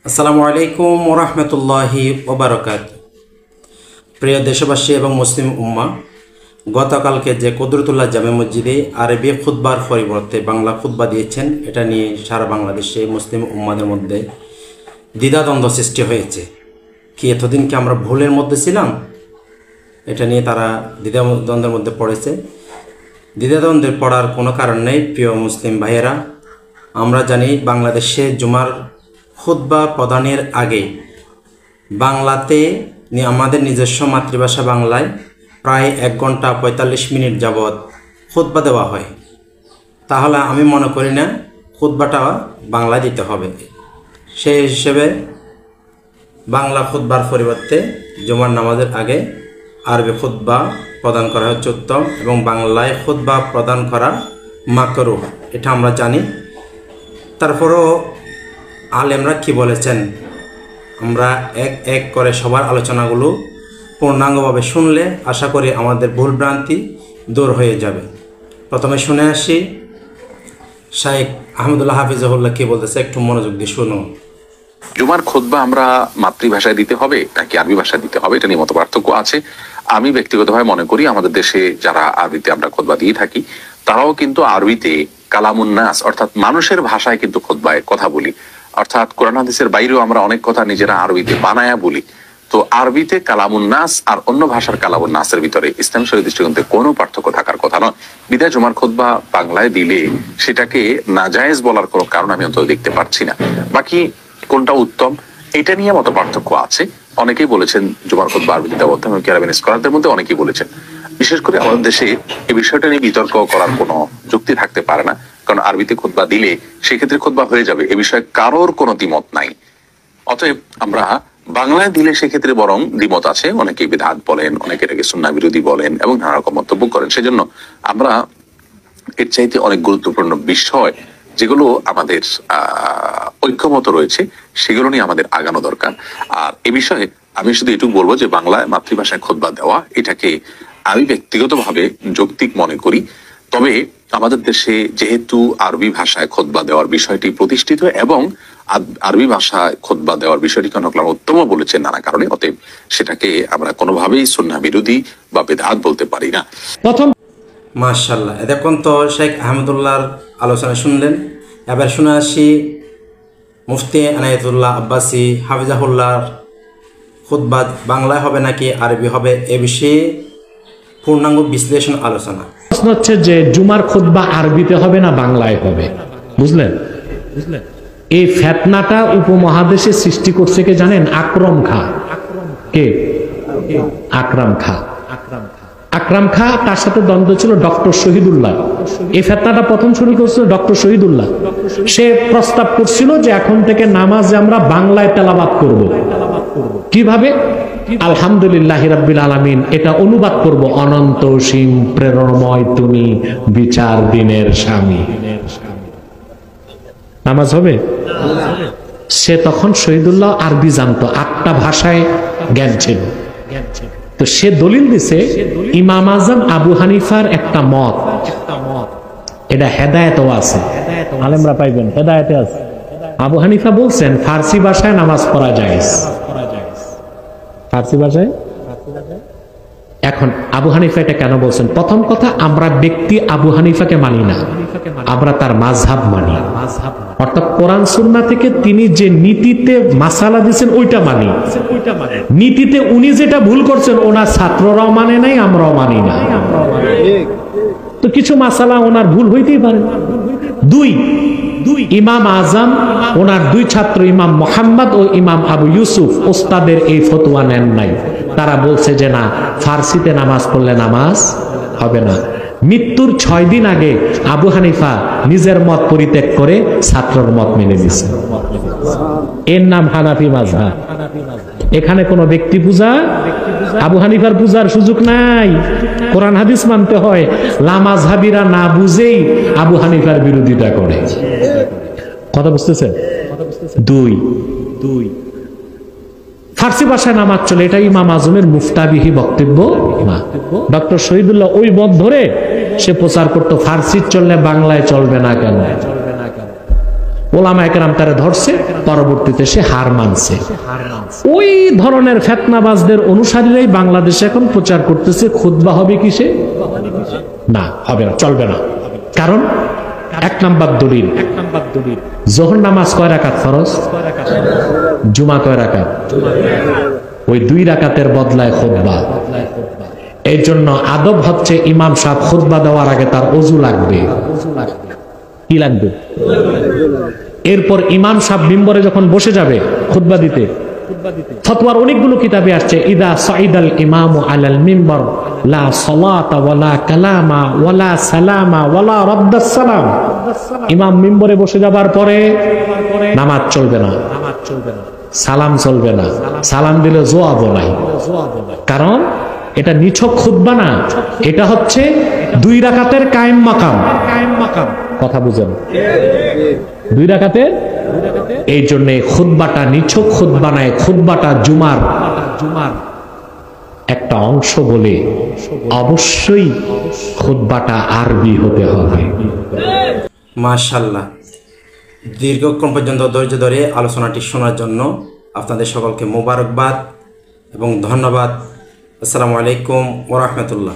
আসসালামু আলাইকুম ওয়া রাহমাতুল্লাহি ওয়া বারাকাতুহু। প্রিয় দেশবাসী এবং মুসলিম উম্মা, গতকালকে যে কুদরতুল্লাহ জামে মসজিদে আরবি খুতবার পরিবর্তে বাংলা খুতবা দিয়েছেন, এটা নিয়ে সারা বাংলাদেশে মুসলিম উম্মাদের মধ্যে দ্বিধাদ্বন্দ্ব সৃষ্টি হয়েছে। কি এতদিন কি আমরা ভুলের মধ্যে ছিলাম? এটা নিয়ে তারা দ্বিধাদ্বন্দ্বের মধ্যে পড়েছে। দ্বিধাদ্বন্দ্বের পড়ার কোনো কারণ নেই। প্রিয় মুসলিম ভাইয়েরা, আমরা জানি বাংলাদেশে জুমার খুতবা প্রদানের আগে বাংলাতে আমাদের নিজস্ব মাতৃভাষা বাংলায় প্রায় 1 ঘন্টা 45 মিনিট যাবৎ খুতবা দেওয়া হয়। তাহলে আমি মনে করি না খুতবাটা বাংলায় দিতে হবে। সেই হিসেবে বাংলা খুতবার পরিবর্তে জুমার নামাজের আগে আরবি খুতবা প্রদান করা হচ্ছে উত্তম, এবং বাংলায় খুতবা প্রদান করা মাকরুহ, এটা আমরা জানি। তারপরও আলেমরা কি বলেছেন আমরা এক এক করে সবার আলোচনাগুলো পূর্ণাঙ্গভাবে শুনলে আশা করি আমাদের ভুলভ্রান্তি দূর হয়ে যাবে। প্রথমে শুনে আসি শাইখ আহমদুল্লাহ হাফিজাহুল্লাহ কি বলতেছে, একটু মনোযোগ দিয়ে শুনুন। জুমার খুতবা আমরা মাতৃভাষায় দিতে হবে নাকি আরবি ভাষায় দিতে হবে, এটা নিয়ে মত পার্থক্য আছে। আমি ব্যক্তিগতভাবে মনে করি আমাদের দেশে যারা আরবিতে আমরা খুতবা দিয়ে থাকি তারাও কিন্তু আরবিতে কালামুন নাস অর্থাৎ মানুষের ভাষায় কিন্তু খুতবায় কথা বলি, অর্থাৎ কোরআন হাদিসের বাইরেও আমরা অনেক কথা নিজেরা আরবিতে বানায়া বলি। তো আরবিতে কালামুন নাস আর অন্য ভাষার কালামুন নাসের ভিতরে ইসলাম শরীয়ত দৃষ্টিকোণে কোনো পার্থক্য থাকার কথা নয়। বিদায় জুমার খুতবা বাংলায় দিলে সেটাকে নাজায়েজ বলার কোনো কারণ আমি অন্তত দেখতে পারছি না। বাকি কোনটা উত্তম এটা নিয়ে মত পার্থক্য আছে। অনেকেই বলেছেন জুমার খুতবা আরবিতে দেওয়া উত্তম, ক্যারাবিন স্কলারদের মধ্যে অনেকেই বলেছেন। বিশেষ করে আমাদের দেশে এই বিষয়টা নিয়ে বিতর্ক করার কোনো যুক্তি থাকতে পারে না, কারণ আরবিতে খুতবা দিলে সেক্ষেত্রে খুতবা হয়ে যাবে, এ বিষয়ে কারোর কোনো দ্বিমত নাই। অতএব আমরা বাংলায় দিলে সেক্ষেত্রে বরং দ্বিমত আছে, অনেকে বিদআত বলেন, অনেকে এটাকে সুন্নাহ বিরোধী বলেন এবং নানা রকম মন্তব্য করেন। সেজন্য আমরা এর চাইতে অনেক গুরুত্বপূর্ণ বিষয় যেগুলো আমাদের ঐক্যমত রয়েছে সেগুলো নিয়ে আমাদের আগানো দরকার। আর এ বিষয়ে আমি শুধু এটুকু বলবো যে বাংলায় মাতৃভাষায় খুতবা দেওয়া এটাকে আমি ব্যক্তিগতভাবে যৌক্তিক মনে করি। তবে আমাদের দেশে যেহেতু আরবি ভাষায় খুতবা দেওয়ার বিষয়টি প্রতিষ্ঠিত এবং আরবি ভাষায় খুতবা দেওয়ার বিষয়টি কনকলাম উত্তম বলেছেন নানা কারণে, অতএব সেটাকে আমরা কোনোভাবেই সুন্নাহ বিরোধী বা বিদআত বলতে পারি না। প্রথম মাশাআল্লাহ, এখন তো শেখ আহমদুল্লাহর আলোচনা শুনলেন। এবার শুনে আসি মুফতি আনায়েতুল্লাহ আব্বাসী হাফিজাহুল্লাহর খুতবা বাংলায় হবে নাকি আরবি হবে এ বিষয়ে পূর্ণাঙ্গ বিশ্লেষণ আলোচনা। প্রশ্ন হচ্ছে যে জুমার খুতবা আরবিতে হবে না বাংলায় হবে, বুঝলেন? এই ফিতনাটা উপমহাদেশে সৃষ্টি করছে কে জানেন? আকরম খা। কে? আকরাম খা। আকরাম খা, তার সাথে দ্বন্দ্ব ছিল ডক্টর শহীদুল্লাহ। এই ফিতনাটা প্রথম শুরু করছিল ডক্টর শহীদুল্লাহ। সে প্রস্তাব করছিল যে এখন থেকে নামাজে আমরা বাংলায় তেলাওয়াত করব। কিভাবে? আলহামদুলিল্লাহ রাব্বিল আলামিন, এটা অনুবাদ করব, অনন্ত সীম প্রেরণময় তুমি বিচার দিনের স্বামী। নামাজ হবে? সে তখন শহীদুল্লাহ আরবি জানতো, 8টা ভাষায় জ্ঞান ছিল। তো সে দলিল দিছে ইমাম আজম আবু হানিফার একটা মত, এটা হেদায়েতও আছে, আলেমরা পাইবেন, হেদায়েতে আছে। আবু হানিফা বলছেন ফার্সি ভাষায় নামাজ পড়া যায়। ফার্সি ভাষায়। এখন আবু হানিফা এটা কেন বলছেন? প্রথম কথা, আমরা ব্যক্তি আবু হানিফাকে মানি না, আমরা তার মাযহাব মানি। অর্থাৎ কোরআন সুন্নাহ থেকে তিনি যে নীতিতে মাসালা দিয়েছেন ওইটা মানি। নীতিতে উনি যেটা ভুল করছেন ওনার ছাত্ররাও মানে নাই, আমরাও মানি না। তো কিছু মাসালা ওনার ভুল হইতেই পারে। দুই, ইমাম আজম ওনার 2 ছাত্র ইমাম মুহাম্মদ ও ইমাম আবু ইউসুফ ওস্তাদের এই ফতোয়া নেন নাই। তারা বলছে যে না, ফার্সিতে নামাজ পড়লে নামাজ হবে না। মৃত্যুর 6 দিন আগে আবু হানিফা নিজের মত পরিত্যাগ করে ছাত্রর মত মেনে নিয়েছে। এর নাম হানাফি মাযহাব। এখানে কোনো ব্যক্তি পূজা, আবু হানিফার পূজার সুযোগ নাই। কোরআন হাদিস মানতে হয়। লামাযহাবিরা না বুঝেই আবু হানিফার বিরোধিতা করে। কথা বুঝতেছেন? দুই, ফার্সি ভাষায় নামাজ চলে, এটা ইমাম আজমের মুফতাবিহি বক্তব্য না। ডক্টর শহীদুল্লাহ ওই মত ধরে সে প্রচার করতো ফার্সি চললে বাংলায় চলবে না কেন। ওলামায়ে কেরাম তারে ধরছে, পরবর্তীতে সে হার মানছে। ওই ধরনের ফিতনাবাজদের অনুসারীরাই বাংলাদেশে এখন প্রচার করতেছে খুতবা হবে কিসে? না, হবে না, চলবে না। কারণ 1 নাম্বার দলিল, যোহর নামাজ কয় রাকাত ফরজ, জুমা কয় রাকাত, ওই 2 রাকাতের বদলায় খুতবা। এই জন্য আদব হচ্ছে ইমাম সাহেব খুতবা দেওয়ার আগে তার ওযু লাগবে। কি লাগবে? এরপর ইমাম সাহেব মিম্বরে যখন বসে যাবে খুতবা দিতে, ফতোয়ার অনেকগুলো কিতাবে আসছে, ইদা সাইদাল ইমামু আলাল মিম্বার লা সালাতা ওয়ালা কালামা ওয়ালা সালামা ওয়ালা রাদ্দাস সালাম। ইমাম মিম্বরে বসে যাবার পরে নামাজ চলবে না, সালাম চলবে না, সালাম দিলে জবাবও নাই। কারণ এটা নিছক খুতবা না, এটা হচ্ছে 2 রাকাতের কায়েম মাকাম। কথা বুঝেন? 2 রাকাতের। এই জন্য খুতবাটা নিছক খুতবা নয়, খুতবাটা জুমার একটা অংশ বলে অবশ্যই খুতবাটা আরবি হতে হবে। মাশাআল্লাহ, দীর্ঘক্ষণ পর্যন্ত ধৈর্য ধরে আলোচনাটি শোনার জন্য আপনাদের সকলকে মোবারকবাদ এবং ধন্যবাদ। আসসালামু আলাইকুম ওয়া রাহমাতুল্লাহ।